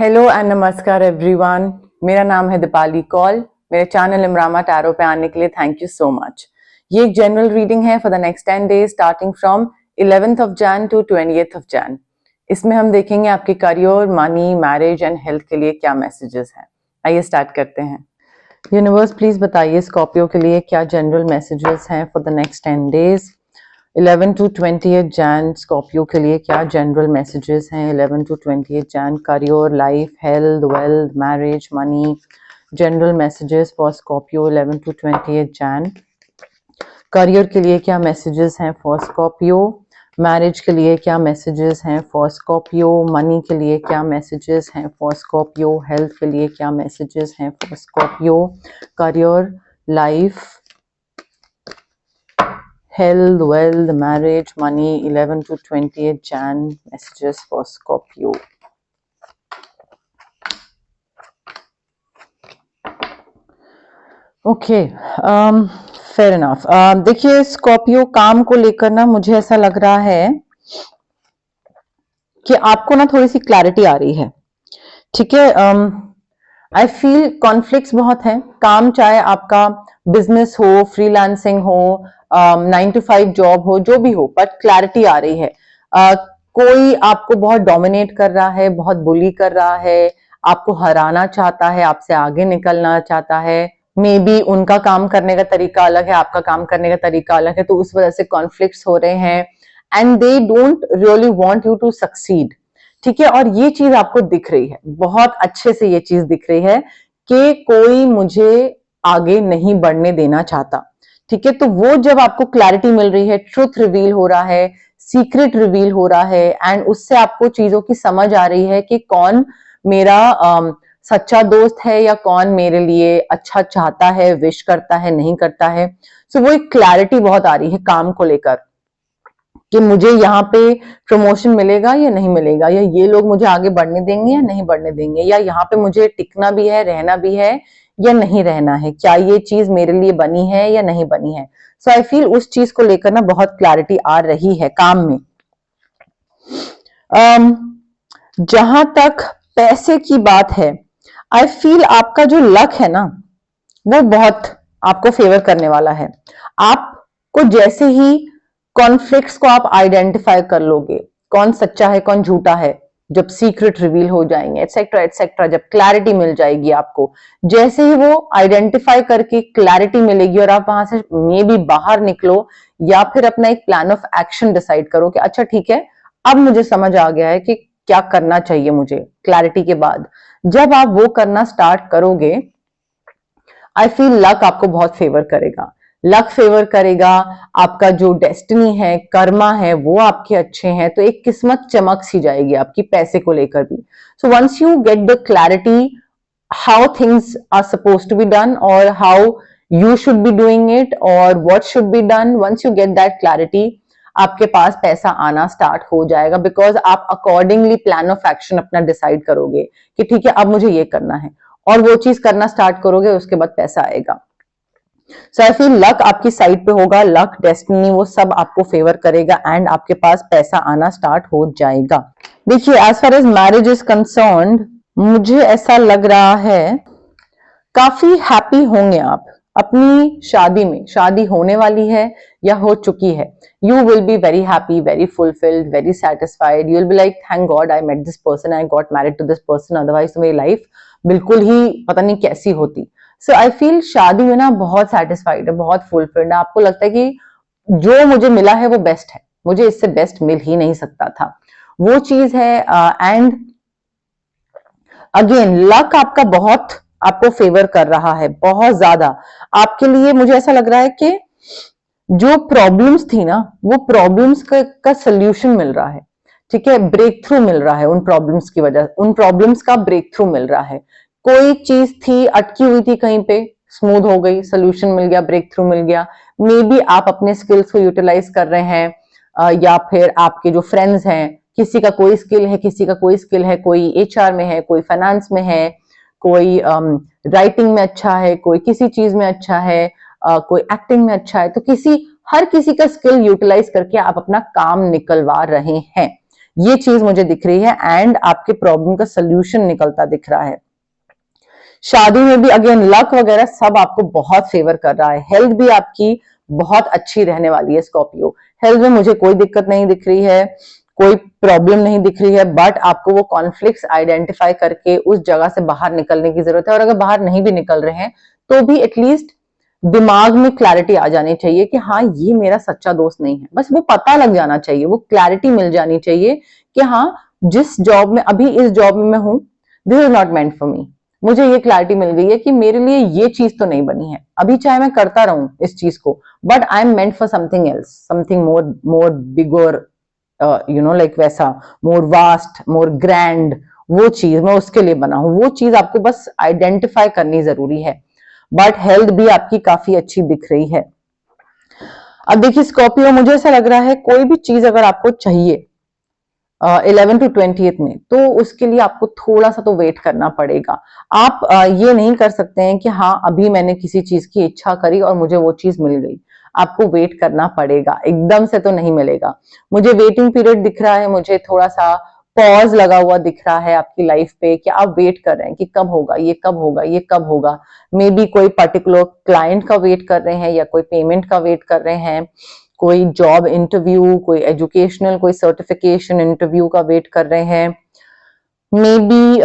Hello and नमस्कार everyone. मेरा नाम है दीपाली कौल। मेरे चैनल इमरामा टैरो पे आने के लिए थैंक यू सो मच। ये एक जनरल रीडिंग है for the next 10 days starting from 11th of Jan to 20th of Jan. इसमें हम देखेंगे आपके career, money, marriage and health के लिए क्या मैसेजेस हैं। आइए स्टार्ट करते हैं। यूनिवर्स प्लीज बताइए स्कॉर्पियो के लिए क्या जनरल मैसेजेस हैं for the next 10 days. 11 to 20th Jain Scorpio के लिए क्या जनरल मैसेजेस हैं। 11 to 20th Jain career, life, health, wealth, marriage, money. General messages for Scorpio 11 to 20th Jain. Career के लिए क्या मैसेजेस हैं फॉर स्कॉर्पियो। मैरिज के लिए क्या मैसेजेस हैं फॉर स्कॉर्पियो। मनी के लिए क्या मैसेजेस हैं फॉर स्कॉर्पियो। हेल्थ के लिए क्या मैसेजेस हैं for Scorpio. Career, life, health, wealth, marriage, money, 11 to 20th Jan messages for Scorpio. Okay, fair enough. देखिए स्कॉर्पियो काम को लेकर ना मुझे ऐसा लग रहा है कि आपको ना थोड़ी सी क्लैरिटी आ रही है। ठीक है, आई फील कॉन्फ्लिक्ट्स बहुत हैं। काम चाहे आपका बिजनेस हो, फ्रीलांसिंग हो, 9 to 5 जॉब हो, जो भी हो, बट क्लैरिटी आ रही है। कोई आपको बहुत डोमिनेट कर रहा है, बहुत बुली कर रहा है, आपको हराना चाहता है, आपसे आगे निकलना चाहता है। मे बी उनका काम करने का तरीका अलग है, आपका काम करने का तरीका अलग है, तो उस वजह से कॉन्फ्लिक्ट्स हो रहे हैं and they don't really want you to succeed. ठीक है, और ये चीज आपको दिख रही है, बहुत अच्छे से ये चीज दिख रही है कि कोई मुझे आगे नहीं बढ़ने देना चाहता। ठीक है, तो वो जब आपको क्लैरिटी मिल रही है, ट्रुथ रिवील हो रहा है, सीक्रेट रिवील हो रहा है एंड उससे आपको चीजों की समझ आ रही है कि कौन मेरा सच्चा दोस्त है या कौन मेरे लिए अच्छा चाहता है, विश करता है, नहीं करता है। सो वो एक क्लैरिटी बहुत आ रही है काम को लेकर कि मुझे यहाँ पे प्रमोशन मिलेगा या नहीं मिलेगा, या ये लोग मुझे आगे बढ़ने देंगे या नहीं बढ़ने देंगे, या यहाँ पे मुझे टिकना भी है, रहना भी है या नहीं रहना है, क्या ये चीज मेरे लिए बनी है या नहीं बनी है। सो आई फील उस चीज को लेकर ना बहुत क्लैरिटी आ रही है काम में। जहां तक पैसे की बात है, आई फील आपका जो लक है ना वो बहुत आपको फेवर करने वाला है। आपको जैसे ही कॉन्फ्लिक्ट्स को आप आइडेंटिफाई कर लोगे, कौन सच्चा है कौन झूठा है, जब सीक्रेट रिवील हो जाएंगे एटसेट्रा एटसेट्रा, जब क्लैरिटी मिल जाएगी आपको, जैसे ही वो आइडेंटिफाई करके क्लैरिटी मिलेगी और आप वहां से मे बी बाहर निकलो या फिर अपना एक प्लान ऑफ एक्शन डिसाइड करो कि अच्छा ठीक है, अब मुझे समझ आ गया है कि क्या करना चाहिए मुझे। क्लैरिटी के बाद जब आप वो करना स्टार्ट करोगे, आई फील लक आपको बहुत फेवर करेगा। लक फेवर करेगा, आपका जो डेस्टिनी है, कर्मा है, वो आपके अच्छे हैं, तो एक किस्मत चमक सी जाएगी आपकी पैसे को लेकर भी। So once you get the clarity how things are suppose to be done और how you should be doing it और what should be done, once you get that clarity, आपके पास पैसा आना स्टार्ट हो जाएगा, बिकॉज आप अकॉर्डिंगली प्लान ऑफ एक्शन अपना डिसाइड करोगे कि ठीक है अब मुझे ये करना है, और वो चीज करना स्टार्ट करोगे, उसके बाद पैसा आएगा। सो आई फील लक आपकी साइड पे होगा, लक, डेस्टिनी, वो सब आपको फेवर करेगा एंड आपके पास पैसा आना स्टार्ट हो जाएगा। देखिए as far as marriage is concerned, मुझे ऐसा लग रहा है काफी हैप्पी होंगे आप अपनी शादी में। शादी होने वाली है या हो चुकी है, you will be very happy, very fulfilled, very satisfied. You will be like thank God I met this person, I got married to this person, otherwise तो मेरी लाइफ बिल्कुल ही पता नहीं कैसी होती। सो आई फील शादी में ना बहुत सेटिस्फाइड है, बहुत फुलफिल्ड है, आपको लगता है कि जो मुझे मिला है वो बेस्ट है, मुझे इससे बेस्ट मिल ही नहीं सकता था, वो चीज है। एंड अगेन लक आपका बहुत आपको फेवर कर रहा है, बहुत ज्यादा आपके लिए। मुझे ऐसा लग रहा है कि जो प्रॉब्लम्स थी ना, वो प्रॉब्लम्स का सोल्यूशन मिल रहा है। ठीक है, ब्रेक थ्रू मिल रहा है उन प्रॉब्लम्स की वजह, उन प्रॉब्लम्स का ब्रेक थ्रू मिल रहा है। कोई चीज थी अटकी हुई थी कहीं पे, स्मूथ हो गई, सोल्यूशन मिल गया, ब्रेक थ्रू मिल गया। मे बी आप अपने स्किल्स को यूटिलाइज कर रहे हैं, या फिर आपके जो फ्रेंड्स हैं, किसी का कोई स्किल है, किसी का कोई स्किल है, कोई एचआर में है, कोई फाइनेंस में है, कोई राइटिंग में अच्छा है, कोई किसी चीज में अच्छा है, कोई एक्टिंग में अच्छा है, तो हर किसी का स्किल यूटिलाइज करके आप अपना काम निकलवा रहे हैं। ये चीज मुझे दिख रही है एंड आपके प्रॉब्लम का सोल्यूशन निकलता दिख रहा है। शादी में भी अगेन लक वगैरह सब आपको बहुत फेवर कर रहा है। हेल्थ भी आपकी बहुत अच्छी रहने वाली है स्कॉर्पियो। हेल्थ में मुझे कोई दिक्कत नहीं दिख रही है, कोई प्रॉब्लम नहीं दिख रही है, बट आपको वो कॉन्फ्लिक्ट्स आइडेंटिफाई करके उस जगह से बाहर निकलने की जरूरत है। और अगर बाहर नहीं भी निकल रहे हैं तो भी एटलीस्ट दिमाग में क्लैरिटी आ जानी चाहिए कि हाँ ये मेरा सच्चा दोस्त नहीं है। बस वो पता लग जाना चाहिए, वो क्लैरिटी मिल जानी चाहिए कि हाँ जिस जॉब में अभी इस जॉब में मैं हूं, this is not meant for me. मुझे ये क्लैरिटी मिल गई है कि मेरे लिए ये चीज तो नहीं बनी है अभी, चाहे मैं करता रहूं इस चीज को, but I am meant for something else, something more bigger, like वैसा मोर वास्ट, मोर ग्रैंड, वो चीज मैं उसके लिए बना हूं। वो चीज आपको बस आइडेंटिफाई करनी जरूरी है। बट हेल्थ भी आपकी काफी अच्छी दिख रही है। अब देखिए स्कॉर्पियो, मुझे ऐसा लग रहा है कोई भी चीज अगर आपको चाहिए 11 to 20th में, तो उसके लिए आपको थोड़ा सा तो वेट करना पड़ेगा। आप ये नहीं कर सकते हैं कि हाँ अभी मैंने किसी चीज की इच्छा करी और मुझे वो चीज मिल गई। आपको वेट करना पड़ेगा, एकदम से तो नहीं मिलेगा। मुझे वेटिंग पीरियड दिख रहा है, मुझे थोड़ा सा पॉज लगा हुआ दिख रहा है आपकी लाइफ पे कि आप वेट कर रहे हैं कि कब होगा, ये कब होगा, ये कब होगा। मे बी कोई पर्टिकुलर क्लाइंट का वेट कर रहे हैं या कोई पेमेंट का वेट कर रहे हैं, कोई जॉब इंटरव्यू, कोई एजुकेशनल, कोई सर्टिफिकेशन इंटरव्यू का वेट कर रहे हैं। मे बी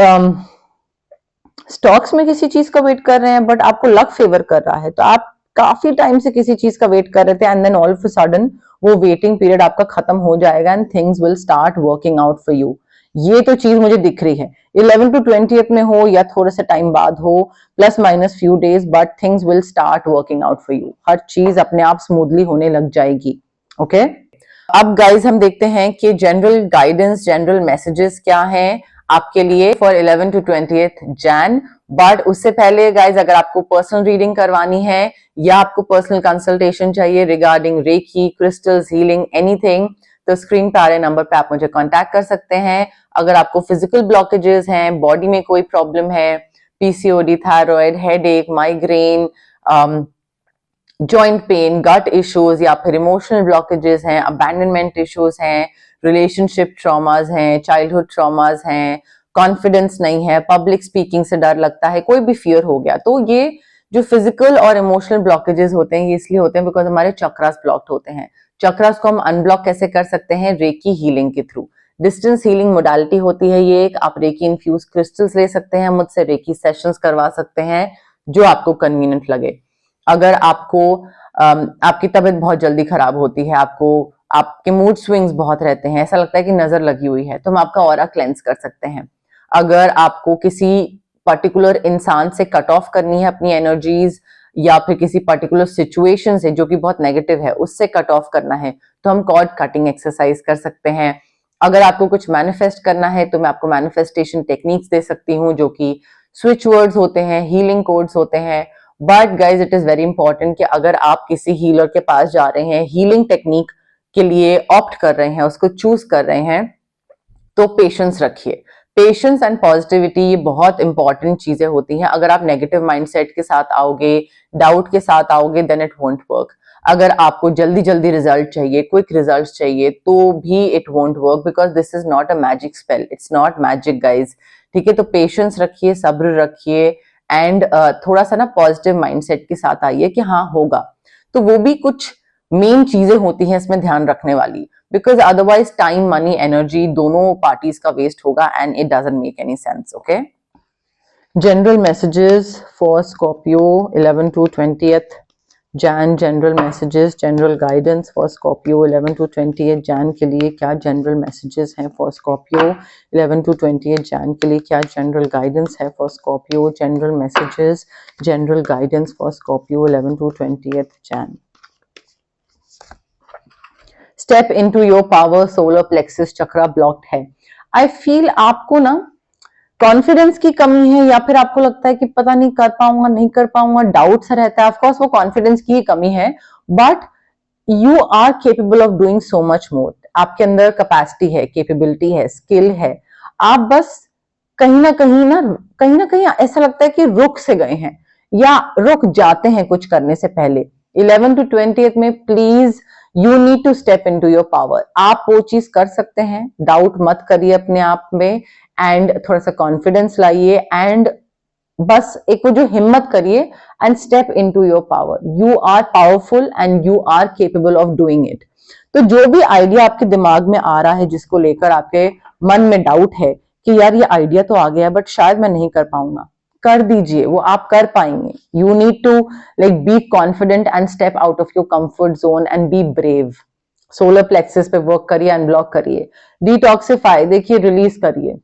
स्टॉक्स में किसी चीज का वेट कर रहे हैं, बट आपको लक फेवर कर रहा है तो आप काफी टाइम से किसी चीज का वेट कर रहे थे and then all of a sudden वो वेटिंग पीरियड आपका खत्म हो जाएगा and things will start working out for you. ये तो चीज मुझे दिख रही है। 11 to 20th में हो या थोड़े से टाइम बाद हो, plus minus few days, but things will start working out for you. हर चीज अपने आप स्मूथली होने लग जाएगी। ओके अब गाइज हम देखते हैं कि जनरल गाइडेंस, जनरल मैसेजेस क्या हैं आपके लिए for 11 to 20th Jain. But उससे पहले गाइज अगर आपको पर्सनल रीडिंग करवानी है या आपको पर्सनल कंसल्टेशन चाहिए regarding reiki, crystals, healing, anything, तो स्क्रीन पे आ रहे नंबर पे आप मुझे कांटेक्ट कर सकते हैं। अगर आपको फिजिकल ब्लॉकेजेस हैं, बॉडी में कोई प्रॉब्लम है, PCOD, thyroid, headache, migraine, joint pain, gut issues या फिर इमोशनल ब्लॉकेजेस हैं, अबैंडनमेंट इश्यूज हैं, रिलेशनशिप ट्रॉमाज हैं, चाइल्डहुड ट्रॉमाज हैं, कॉन्फिडेंस नहीं है, पब्लिक स्पीकिंग से डर लगता है, कोई भी फियर हो गया, तो ये जो फिजिकल और इमोशनल ब्लॉकेजेस होते हैं ये इसलिए होते हैं बिकॉज हमारे चक्रास ब्लॉक्ड होते हैं। चक्रास को हम अनब्लॉक कैसे कर सकते हैं? रेकी हीलिंग के थ्रू। डिस्टेंस हीलिंग मोडालिटी होती है ये एक। आप रेकी इन्फ्यूज क्रिस्टल्स ले सकते हैं मुझसे, रेकी सेशंस करवा सकते हैं जो आपको कन्वीनियंट लगे। अगर आपको आपकी तबीयत बहुत जल्दी खराब होती है, आपके मूड स्विंग्स बहुत रहते हैं, ऐसा लगता है कि नजर लगी हुई है, तो हम आपका ऑरा क्लेंस कर सकते हैं। अगर आपको किसी पर्टिकुलर इंसान से कट ऑफ करनी है अपनी एनर्जीज या फिर किसी पर्टिकुलर सिचुएशन से जो कि बहुत नेगेटिव है उससे कट ऑफ करना है, तो हम कॉर्ड कटिंग एक्सरसाइज कर सकते हैं। अगर आपको कुछ मैनिफेस्ट करना है तो मैं आपको मैनिफेस्टेशन टेक्निक्स दे सकती हूँ जो कि स्विच वर्ड्स होते हैं, हीलिंग कोड्स होते हैं। But guys it is very important कि अगर आप किसी हीलर के पास जा रहे हैं, हीलिंग टेक्निक के लिए ऑप्ट कर रहे हैं, उसको चूज कर रहे हैं, तो पेशेंस रखिए। पेशेंस एंड पॉजिटिविटी ये बहुत इंपॉर्टेंट चीजें होती हैं। अगर आप नेगेटिव माइंडसेट के साथ आओगे, डाउट के साथ आओगे, देन इट वोंट वर्क। अगर आपको जल्दी जल्दी रिजल्ट चाहिए, क्विक रिजल्ट चाहिए, तो भी it won't work because this is not a magic spell, it's not magic guys. ठीक है, तो पेशेंस रखिए, सब्र रखिए एंड थोड़ा सा ना पॉजिटिव माइंडसेट के साथ आइए कि हाँ होगा। तो वो भी कुछ मेन चीजें होती हैं इसमें ध्यान रखने वाली, because otherwise time, money, energy दोनों पार्टीज का वेस्ट होगा and it doesn't make any sense. Okay, general messages for Scorpio 11 to 20th Jain. General messages, general guidance for Scorpio 11 to 20th Jain के लिए क्या जनरल मैसेजेस हैं for Scorpio 11 to 20th Jain के लिए क्या जनरल गाइडेंस है for Scorpio. General messages, general guidance for Scorpio 11 to 20th Jain. Step into your power, solar plexus chakra blocked है। I feel आपको ना कॉन्फिडेंस की कमी है या फिर आपको लगता है कि पता नहीं कर पाऊंगा, नहीं कर पाऊंगा, डाउट सा रहता है। ऑफकोर्स वो कॉन्फिडेंस की ही कमी है, but you are capable of doing so much more. आपके अंदर कैपेसिटी है, केपेबिलिटी है, स्किल है। आप बस कहीं ना कहीं ऐसा लगता है कि रुक से गए हैं या रुक जाते हैं कुछ करने से पहले। 11 to 20th में please you need to step in to your power. आप वो चीज कर सकते हैं, डाउट मत करिए अपने आप में, एंड थोड़ा सा कॉन्फिडेंस लाइए, एंड बस एक वो जो हिम्मत करिए and step in to your power. You are powerful and you are capable of doing it. तो जो भी आइडिया आपके दिमाग में आ रहा है, जिसको लेकर आपके मन में डाउट है कि यार ये आइडिया तो आ गया बट शायद मैं नहीं कर पाऊंगा, कर दीजिए, वो आप कर पाएंगे। You need to like be confident and step out of your comfort zone and be brave. Solar plexus पे वर्क करिए, अनब्लॉक करिए, डिटॉक्सिफाई, देखिए रिलीज करिए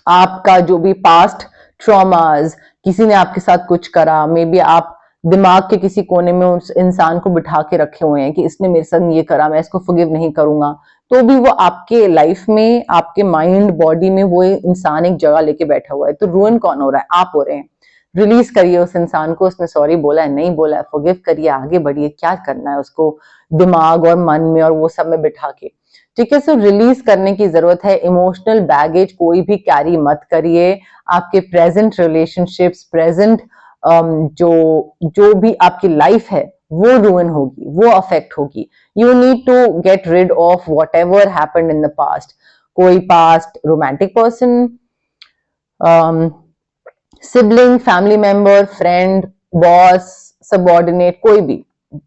आपका जो भी पास्ट ट्रॉमास, किसी ने आपके साथ कुछ करा, मे बी आप दिमाग के किसी कोने में उस इंसान को बिठा के रखे हुए हैं कि इसने मेरे साथ ये करा, मैं इसको फॉरगिव नहीं करूंगा, तो भी वो आपके लाइफ में, आपके माइंड बॉडी में वो इंसान एक जगह लेके बैठा हुआ है। तो रूइन कौन हो रहा है? आप हो रहे हैं। रिलीज करिए उस इंसान को, उसने सॉरी बोला है, नहीं बोला है, फॉरगिव करिए, आगे बढ़िए। क्या करना है उसको दिमाग और मन में और वो सब में बिठा के, ठीक है। सो रिलीज करने की जरूरत है। इमोशनल बैगेज कोई भी कैरी मत करिए। आपके प्रेजेंट रिलेशनशिप्स, प्रेजेंट जो भी आपकी लाइफ है वो रूइन होगी, वो अफेक्ट होगी। You need to get rid of whatever happened in the past. कोई past romantic person, sibling, family member, friend, boss, subordinate, कोई भी,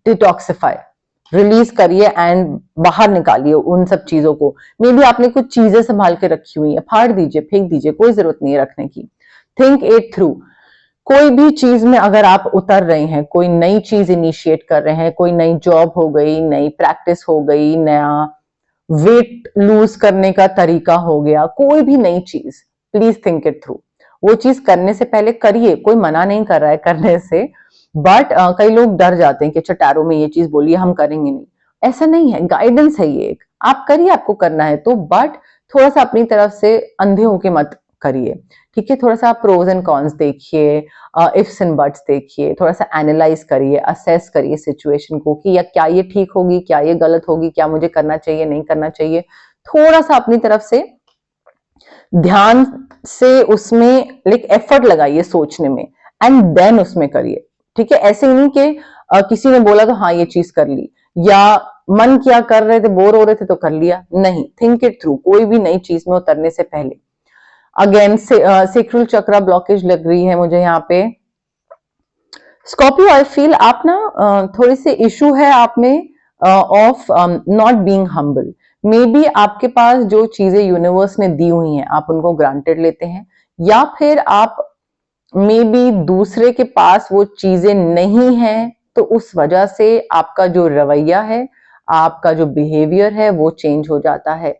डिटॉक्सिफाई, रिलीज करिए एंड बाहर निकालिए उन सब चीजों को। मे बी आपने कुछ चीजें संभाल के रखी हुई है, फाड़ दीजिए, फेंक दीजिए, कोई जरूरत नहीं है रखने की। Think it through. कोई भी चीज में अगर आप उतर रहे हैं, कोई नई चीज इनिशिएट कर रहे हैं, कोई नई जॉब हो गई, नई प्रैक्टिस हो गई, नया वेट लूज करने का तरीका हो गया, कोई भी नई चीज, प्लीज थिंक इट थ्रू। वो चीज करने से पहले करिए, कोई मना नहीं कर रहा है करने से, बट कई लोग डर जाते हैं कि अच्छा टैरो में ये चीज बोलिए, हम करेंगे नहीं। ऐसा नहीं है, गाइडेंस है ये एक, आप करिए, आपको करना है तो, बट थोड़ा सा अपनी तरफ से अंधे होके मत करिए, ठीक है। थोड़ा सा आप प्रोज एंड कॉन्स देखिए, इफ्स एंड बट्स देखिए, थोड़ा सा एनालाइज करिए, असेस करिए सिचुएशन को कि या क्या ये ठीक होगी, क्या ये गलत होगी, क्या मुझे करना चाहिए, नहीं करना चाहिए। थोड़ा सा अपनी तरफ से ध्यान से उसमें लाइक एफर्ट लगाइए सोचने में, एंड देन उसमें करिए, ठीक है। ऐसे नहीं कि किसी ने बोला तो हाँ ये चीज कर ली, या मन क्या कर रहे थे, बोर हो रहे थे तो कर लिया, नहीं। थिंक इट थ्रू, कोई भी नई चीज में उतरने से पहले। अगेन सेक्रल चक्रा ब्लॉकेज लग रही है मुझे यहाँ पे। स्कॉर्पियो, आई फील आप ना थोड़ी सी इशू है आप में of not being humble. May be आपके पास जो चीजें यूनिवर्स ने दी हुई हैं आप उनको ग्रांटेड लेते हैं, या फिर आप मे बी दूसरे के पास वो चीजें नहीं हैं, तो उस वजह से आपका जो रवैया है, आपका जो बिहेवियर है वो चेंज हो जाता है।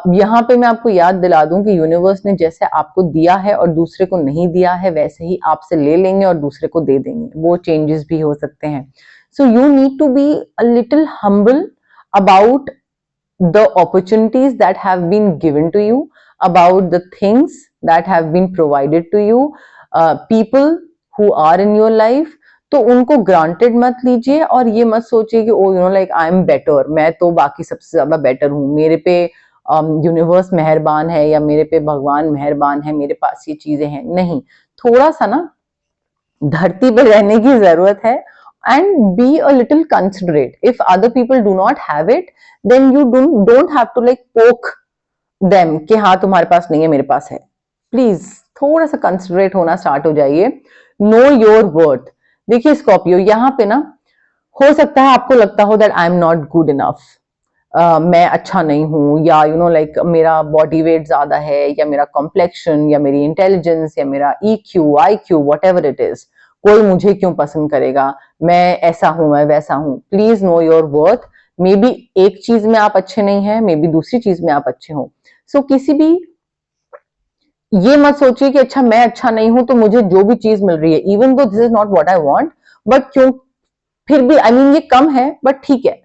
यहाँ पे मैं आपको याद दिला दूं कि यूनिवर्स ने जैसे आपको दिया है और दूसरे को नहीं दिया है, वैसे ही आपसे ले लेंगे और दूसरे को दे देंगे, वो चेंजेस भी हो सकते हैं। So you need to be a little humble about the opportunities that have been given to you, about the things that have been provided to you, people who are in your life। तो उनको granted मत लीजिए और ये मत सोचिए कि ओ like I am better, मैं तो बाकी सबसे ज्यादा बेटर हूँ, मेरे पे यूनिवर्स मेहरबान है या मेरे पे भगवान मेहरबान है, मेरे पास ये चीजें हैं। नहीं, थोड़ा सा ना धरती पे रहने की जरूरत है, and be a little considerate. If other people do not have it, then you don't have to like poke them कि हाँ तुम्हारे पास नहीं है, मेरे पास है। प्लीज थोड़ा सा कंसिडरेट होना स्टार्ट हो जाइए। No your worth. देखिए स्कॉर्पियो, यहाँ पे ना हो सकता है आपको लगता हो that I am not good enough, मैं अच्छा नहीं हूं, या लाइक मेरा बॉडी वेट ज्यादा है, या मेरा कॉम्प्लेक्शन, या मेरी इंटेलिजेंस, या मेरा EQ, IQ, what ever it is, कोई मुझे क्यों पसंद करेगा, मैं ऐसा हूं, मैं वैसा हूं। Please no your worth. May be एक चीज में आप अच्छे नहीं हैं, मे बी दूसरी चीज में आप अच्छे हो। सो किसी भी ये मत सोचिए कि अच्छा मैं अच्छा नहीं हूं तो मुझे जो भी चीज मिल रही है, even though this is not what I want, but क्यों फिर भी आई मीन ये कम है बट ठीक है,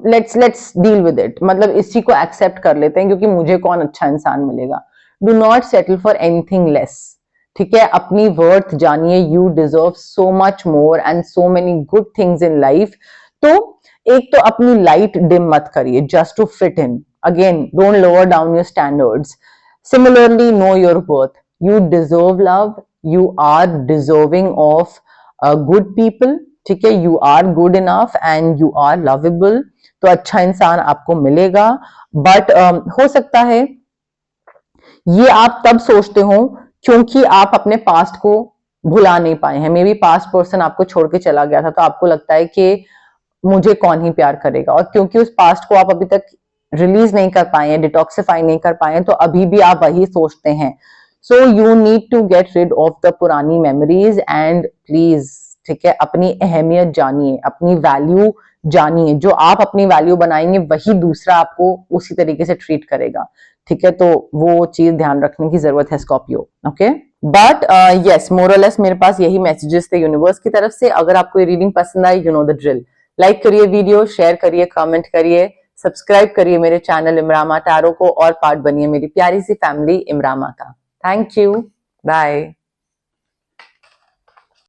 लेट्स डील विद इट, मतलब इसी को एक्सेप्ट कर लेते हैं क्योंकि मुझे कौन अच्छा इंसान मिलेगा। Do not settle for anything less, ठीक है। अपनी वर्थ जानिए, you deserve so much more and so many good things in life. तो एक तो अपनी लाइट डिम मत करिए just to fit in, again don't lower down your standards. Similarly know your worth, you deserve love, you are deserving of good people, ठीक है, you are good enough and you are lovable, तो अच्छा इंसान आपको मिलेगा। But हो सकता है ये आप तब सोचते हो क्योंकि आप अपने पास्ट को भुला नहीं पाए हैं। मे बी पास्ट पर्सन आपको छोड़ के चला गया था, तो आपको लगता है कि मुझे कौन ही प्यार करेगा, और क्योंकि उस पास्ट को आप अभी तक रिलीज नहीं कर पाए हैं, डिटॉक्सिफाई नहीं कर पाए हैं, तो अभी भी आप वही सोचते हैं। So you need to get rid of the पुरानी मेमोरीज एंड प्लीज, ठीक है, अपनी अहमियत जानिए, अपनी वैल्यू जानिए। जो आप अपनी वैल्यू बनाएंगे वही दूसरा आपको उसी तरीके से ट्रीट करेगा, ठीक है। तो वो चीज ध्यान रखने की जरूरत है स्कॉर्पियो, ओके। बट यस, मोरलेस मेरे पास यही मैसेजेस थे यूनिवर्स की तरफ से। अगर आपको ये रीडिंग पसंद आई, you know the drill, like करिए वीडियो, शेयर करिए, कमेंट करिए, सब्सक्राइब करिए मेरे चैनल इमरामा टैरो को, और पार्ट बनिए मेरी प्यारी सी फैमिली इमरामा का। Thank you, bye.